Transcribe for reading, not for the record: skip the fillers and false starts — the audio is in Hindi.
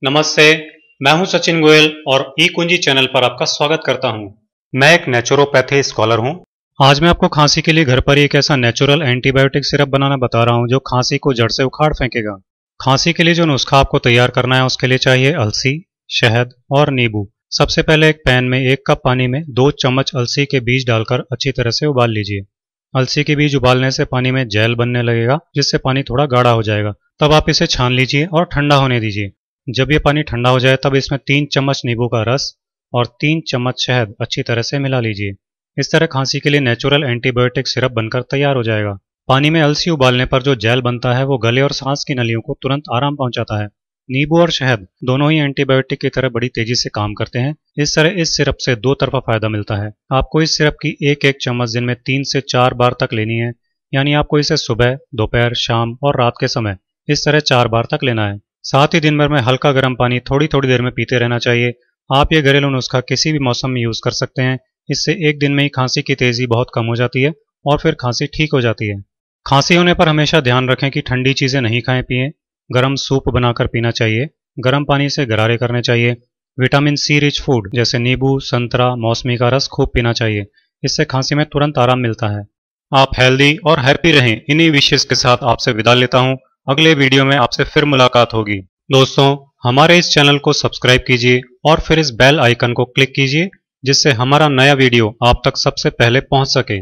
नमस्ते। मैं हूं सचिन गोयल और ई कुंजी चैनल पर आपका स्वागत करता हूं। मैं एक नेचुरोपैथी स्कॉलर हूं। आज मैं आपको खांसी के लिए घर पर ही एक ऐसा नेचुरल एंटीबायोटिक सिरप बनाना बता रहा हूं जो खांसी को जड़ से उखाड़ फेंकेगा। खांसी के लिए जो नुस्खा आपको तैयार करना है उसके लिए चाहिए अलसी, शहद और नींबू। सबसे पहले एक पैन में 1 कप पानी में 2 चम्मच अलसी के बीज डालकर अच्छी तरह से उबाल लीजिए। अलसी के बीज उबालने से पानी में जेल बनने लगेगा, जिससे पानी थोड़ा गाढ़ा हो जाएगा। तब आप इसे छान लीजिए और ठंडा होने दीजिए। जब ये पानी ठंडा हो जाए तब इसमें 3 चम्मच नींबू का रस और 3 चम्मच शहद अच्छी तरह से मिला लीजिए। इस तरह खांसी के लिए नेचुरल एंटीबायोटिक सिरप बनकर तैयार हो जाएगा। पानी में अलसी उबालने पर जो जेल बनता है वो गले और सांस की नलियों को तुरंत आराम पहुंचाता है। नींबू और शहद दोनों ही एंटीबायोटिक की तरह बड़ी तेजी से काम करते हैं। इस तरह इस सिरप से 2 तरफा फायदा मिलता है। आपको इस सिरप की एक चम्मच दिन में 3 से 4 बार तक लेनी है, यानी आपको इसे सुबह, दोपहर, शाम और रात के समय इस तरह 4 बार तक लेना है। साथ ही दिन भर में हल्का गर्म पानी थोड़ी थोड़ी देर में पीते रहना चाहिए। आप ये घरेलू नुस्खा किसी भी मौसम में यूज कर सकते हैं। इससे एक दिन में ही खांसी की तेजी बहुत कम हो जाती है और फिर खांसी ठीक हो जाती है। खांसी होने पर हमेशा ध्यान रखें कि ठंडी चीजें नहीं खाएं पिएं। गर्म सूप बनाकर पीना चाहिए। गर्म पानी से गरारे करने चाहिए। विटामिन सी रिच फूड जैसे नींबू, संतरा, मौसमी का रस खूब पीना चाहिए। इससे खांसी में तुरंत आराम मिलता है। आप हेल्दी और हैप्पी रहें, इन्हीं विशेष के साथ आपसे विदा लेता हूं। अगले वीडियो में आपसे फिर मुलाकात होगी। दोस्तों, हमारे इस चैनल को सब्सक्राइब कीजिए और फिर इस बेल आइकन को क्लिक कीजिए, जिससे हमारा नया वीडियो आप तक सबसे पहले पहुंच सके।